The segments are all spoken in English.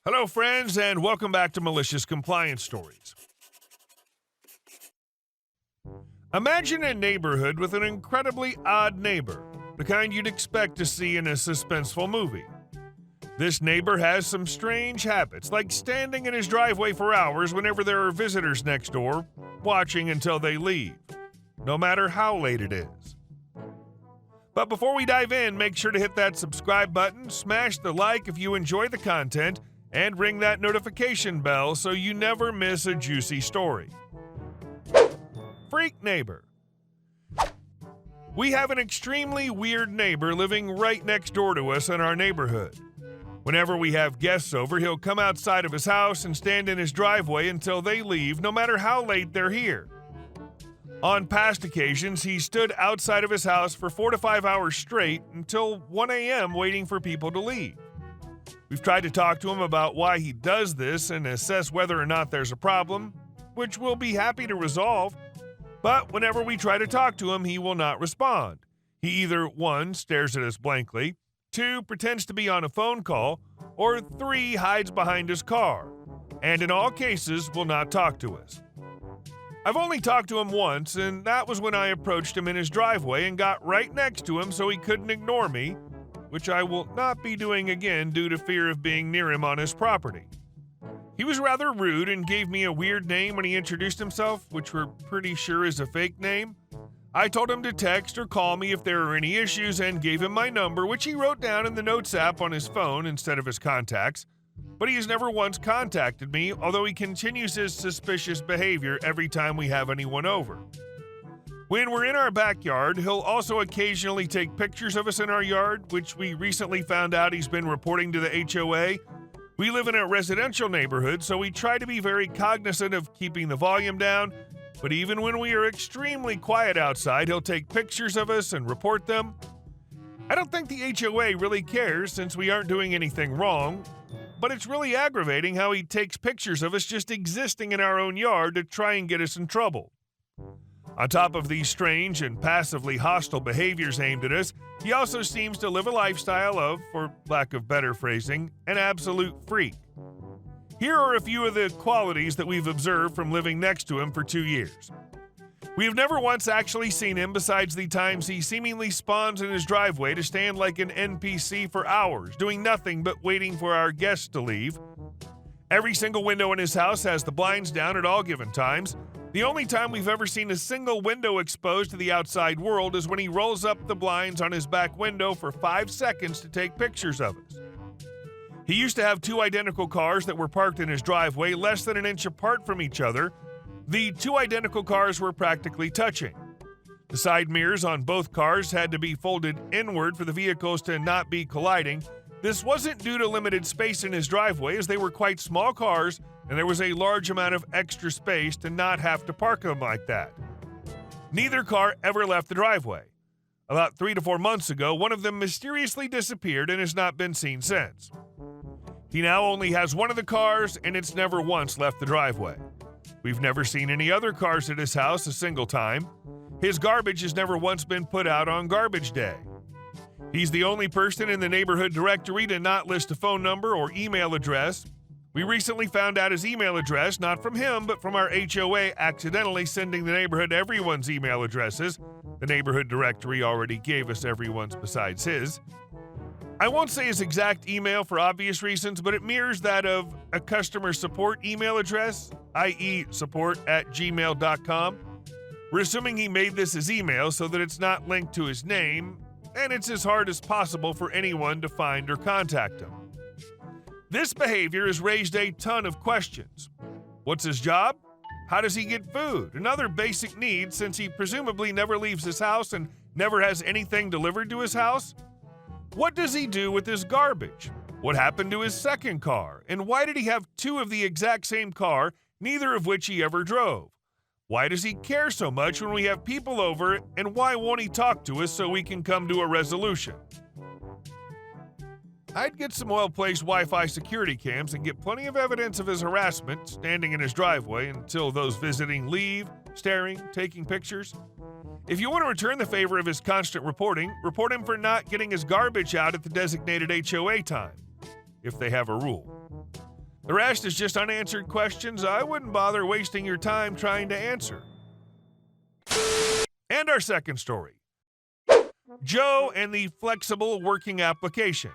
Hello, friends, and welcome back to Malicious Compliance Stories. Imagine a neighborhood with an incredibly odd neighbor, the kind you'd expect to see in a suspenseful movie. This neighbor has some strange habits, like standing in his driveway for hours whenever there are visitors next door, watching until they leave, no matter how late it is. But before we dive in, make sure to hit that subscribe button, smash the like if you enjoy the content, and ring that notification bell so you never miss a juicy story. Freak neighbor. We have an extremely weird neighbor living right next door to us in our neighborhood. Whenever we have guests over, he'll come outside of his house and stand in his driveway until they leave, no matter how late they're here. On past occasions, he stood outside of his house for 4 to 5 hours straight until 1 a.m. waiting for people to leave. We've tried to talk to him about why he does this and assess whether or not there's a problem, which we'll be happy to resolve. But whenever we try to talk to him, he will not respond. He either 1, stares at us blankly, 2, pretends to be on a phone call, or 3, hides behind his car, and in all cases will not talk to us. I've only talked to him once, and that was when I approached him in his driveway and got right next to him so he couldn't ignore me, which I will not be doing again due to fear of being near him on his property. He was rather rude and gave me a weird name when he introduced himself, which we're pretty sure is a fake name. I told him to text or call me if there are any issues and gave him my number, which he wrote down in the Notes app on his phone instead of his contacts. But he has never once contacted me, although he continues his suspicious behavior every time we have anyone over. When we're in our backyard, he'll also occasionally take pictures of us in our yard, which we recently found out he's been reporting to the HOA. We live in a residential neighborhood, so we try to be very cognizant of keeping the volume down, but even when we are extremely quiet outside, he'll take pictures of us and report them. I don't think the HOA really cares since we aren't doing anything wrong, but it's really aggravating how he takes pictures of us just existing in our own yard to try and get us in trouble. On top of these strange and passively hostile behaviors aimed at us, he also seems to live a lifestyle of, for lack of better phrasing, an absolute freak. Here are a few of the qualities that we've observed from living next to him for 2 years. We have never once actually seen him besides the times he seemingly spawns in his driveway to stand like an NPC for hours, doing nothing but waiting for our guests to leave. Every single window in his house has the blinds down at all given times. The only time we've ever seen a single window exposed to the outside world is when he rolls up the blinds on his back window for 5 seconds to take pictures of us. He used to have 2 identical cars that were parked in his driveway less than an inch apart from each other. The 2 identical cars were practically touching. The side mirrors on both cars had to be folded inward for the vehicles to not be colliding. This wasn't due to limited space in his driveway, as they were quite small cars and there was a large amount of extra space to not have to park them like that. Neither car ever left the driveway. About 3 to 4 months ago, one of them mysteriously disappeared and has not been seen since. He now only has one of the cars and it's never once left the driveway. We've never seen any other cars at his house a single time. His garbage has never once been put out on garbage day. He's the only person in the neighborhood directory to not list a phone number or email address. We recently found out his email address, not from him, but from our HOA accidentally sending the neighborhood everyone's email addresses. The neighborhood directory already gave us everyone's besides his. I won't say his exact email for obvious reasons, but it mirrors that of a customer support email address, i.e. support@gmail.com. We're assuming he made this his email so that it's not linked to his name, and it's as hard as possible for anyone to find or contact him. This behavior has raised a ton of questions. What's his job? How does he get food and other basic needs since he presumably never leaves his house and never has anything delivered to his house? What does he do with his garbage? What happened to his second car? And why did he have 2 of the exact same car, neither of which he ever drove? Why does he care so much when we have people over, and why won't he talk to us so we can come to a resolution? I'd get some well-placed Wi-Fi security cams and get plenty of evidence of his harassment standing in his driveway until those visiting leave, staring, taking pictures. If you want to return the favor of his constant reporting, report him for not getting his garbage out at the designated HOA time, if they have a rule. The rest is just unanswered questions I wouldn't bother wasting your time trying to answer. And our second story. Joe and the flexible working application.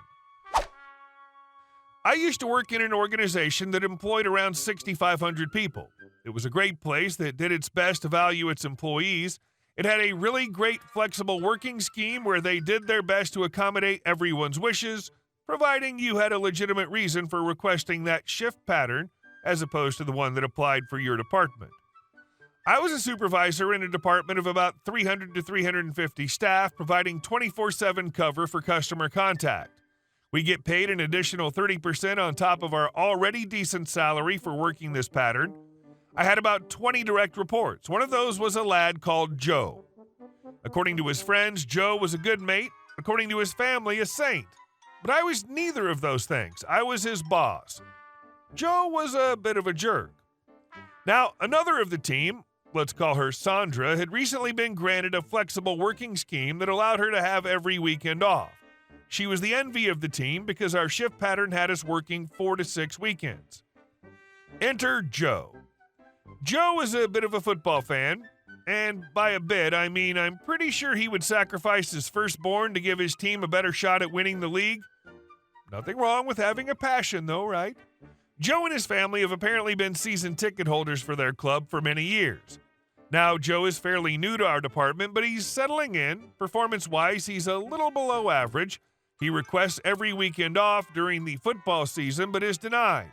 I used to work in an organization that employed around 6,500 people. It was a great place that did its best to value its employees. It had a really great flexible working scheme where they did their best to accommodate everyone's wishes, providing you had a legitimate reason for requesting that shift pattern as opposed to the one that applied for your department. I was a supervisor in a department of about 300 to 350 staff, providing 24/7 cover for customer contact. We get paid an additional 30% on top of our already decent salary for working this pattern. I had about 20 direct reports. One of those was a lad called Joe. According to his friends, Joe was a good mate. According to his family, a saint. But I was neither of those things. I was his boss. Joe was a bit of a jerk. Now, another of the team, let's call her Sandra, had recently been granted a flexible working scheme that allowed her to have every weekend off. She was the envy of the team because our shift pattern had us working 4 to 6 weekends. Enter Joe. Joe is a bit of a football fan, and by a bit, I mean I'm pretty sure he would sacrifice his firstborn to give his team a better shot at winning the league. Nothing wrong with having a passion, though, right? Joe and his family have apparently been season ticket holders for their club for many years. Now, Joe is fairly new to our department, but he's settling in. Performance-wise, he's a little below average. He requests every weekend off during the football season, but is denied.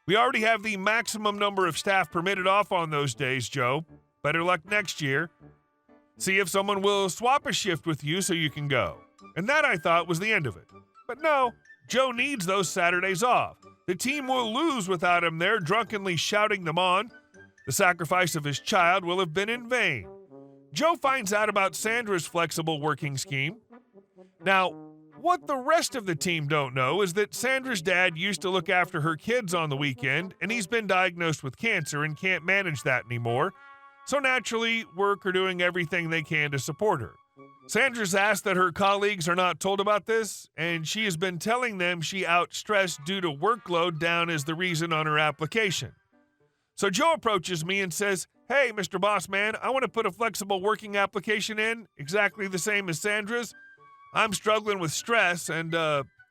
We already have the maximum number of staff permitted off on those days, Joe. Better luck next year. See if someone will swap a shift with you so you can go. And that, I thought, was the end of it. But no, Joe needs those Saturdays off. The team will lose without him there, drunkenly shouting them on. The sacrifice of his child will have been in vain. Joe finds out about Sandra's flexible working scheme. Now, what the rest of the team don't know is that Sandra's dad used to look after her kids on the weekend, and he's been diagnosed with cancer and can't manage that anymore. So naturally, work are doing everything they can to support her. Sandra's asked that her colleagues are not told about this, and she has been telling them she outstressed due to workload down as the reason on her application. So Joe approaches me and says, "Hey, Mr. Boss Man, I want to put a flexible working application in, exactly the same as Sandra's. I'm struggling with stress and,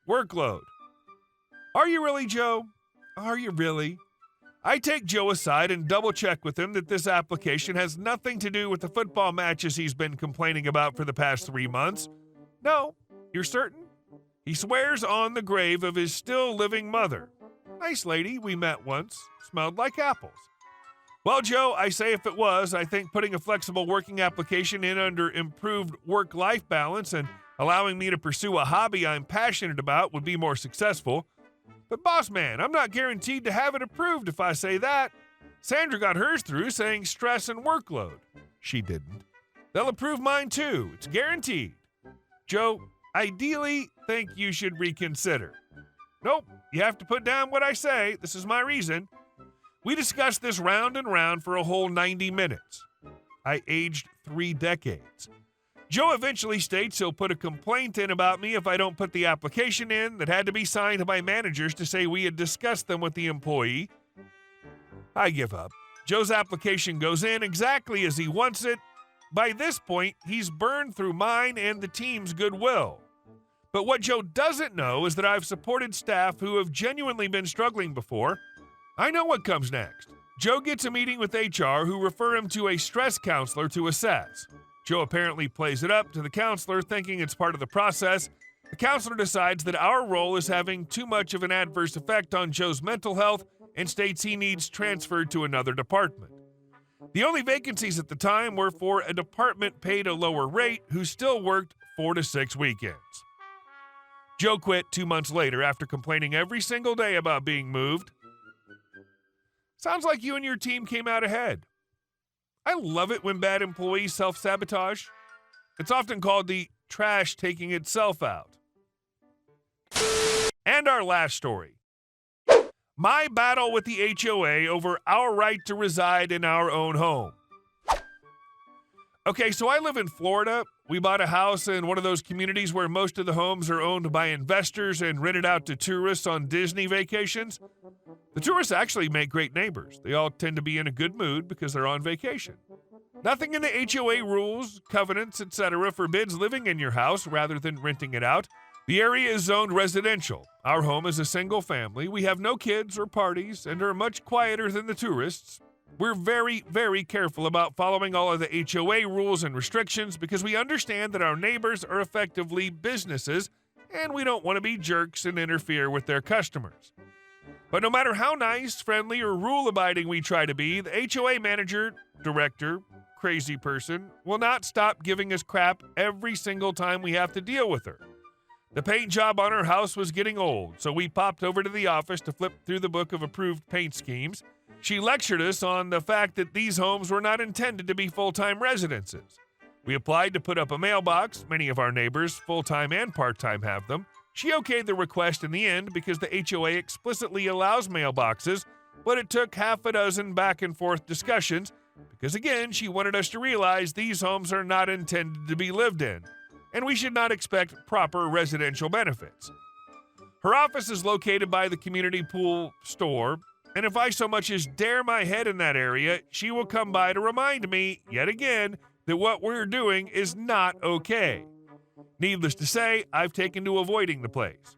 workload." Are you really, Joe? Are you really? I take Joe aside and double-check with him that this application has nothing to do with the football matches he's been complaining about for the past 3 months. No, you're certain? He swears on the grave of his still-living mother. Nice lady, we met once. Smelled like apples. Well, Joe, I say if it was, I think putting a flexible working application in under improved work-life balance and allowing me to pursue a hobby I'm passionate about would be more successful. But boss man, I'm not guaranteed to have it approved if I say that. Sandra got hers through saying stress and workload. She didn't. They'll approve mine too. It's guaranteed. Joe, ideally think you should reconsider. Nope, you have to put down what I say. This is my reason. We discussed this round and round for a whole 90 minutes. I aged 3 decades. Joe eventually states he'll put a complaint in about me if I don't put the application in that had to be signed by managers to say we had discussed them with the employee. I give up. Joe's application goes in exactly as he wants it. By this point, he's burned through mine and the team's goodwill. But what Joe doesn't know is that I've supported staff who have genuinely been struggling before. I know what comes next. Joe gets a meeting with HR who refer him to a stress counselor to assess. Joe apparently plays it up to the counselor, thinking it's part of the process. The counselor decides that our role is having too much of an adverse effect on Joe's mental health and states he needs transferred to another department. The only vacancies at the time were for a department paid a lower rate who still worked 4 to 6 weekends. Joe quit 2 months later after complaining every single day about being moved. Sounds like you and your team came out ahead. I love it when bad employees self-sabotage. It's often called the trash taking itself out. And our last story. My battle with the HOA over our right to reside in our own home. Okay, so I live in Florida, We bought a house in one of those communities where most of the homes are owned by investors and rented out to tourists on Disney vacations. The tourists actually make great neighbors. They all tend to be in a good mood because they're on vacation. Nothing in the HOA rules, covenants, etc. forbids living in your house rather than renting it out. The area is zoned residential. Our home is a single family. We have no kids or parties and are much quieter than the tourists. We're very, very careful about following all of the HOA rules and restrictions because we understand that our neighbors are effectively businesses and we don't want to be jerks and interfere with their customers. But no matter how nice, friendly, or rule-abiding we try to be, the HOA manager, director, crazy person will not stop giving us crap every single time we have to deal with her. The paint job on our house was getting old, so we popped over to the office to flip through the book of approved paint schemes. She lectured us on the fact that these homes were not intended to be full-time residences. We applied to put up a mailbox. Many of our neighbors, full-time and part-time, have them. She okayed the request in the end because the HOA explicitly allows mailboxes, but it took half a dozen back-and-forth discussions because, again, she wanted us to realize these homes are not intended to be lived in, and we should not expect proper residential benefits. Her office is located by the community pool store, and if I so much as dare my head in that area, she will come by to remind me, yet again, that what we're doing is not okay. Needless to say, I've taken to avoiding the place.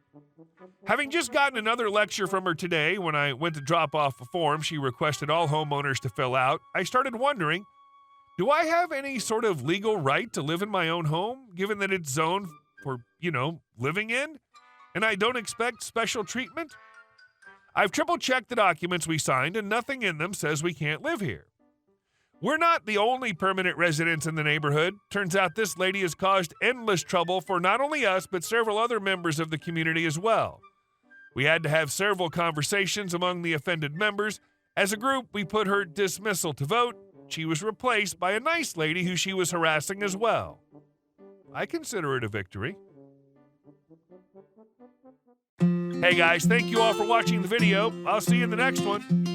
Having just gotten another lecture from her today when I went to drop off a form she requested all homeowners to fill out, I started wondering, do I have any sort of legal right to live in my own home, given that it's zoned for, living in, and I don't expect special treatment? I've triple-checked the documents we signed, and nothing in them says we can't live here. We're not the only permanent residents in the neighborhood. Turns out this lady has caused endless trouble for not only us, but several other members of the community as well. We had to have several conversations among the offended members. As a group, we put her dismissal to vote. She was replaced by a nice lady who she was harassing as well. I consider it a victory. Hey guys, thank you all for watching the video. I'll see you in the next one.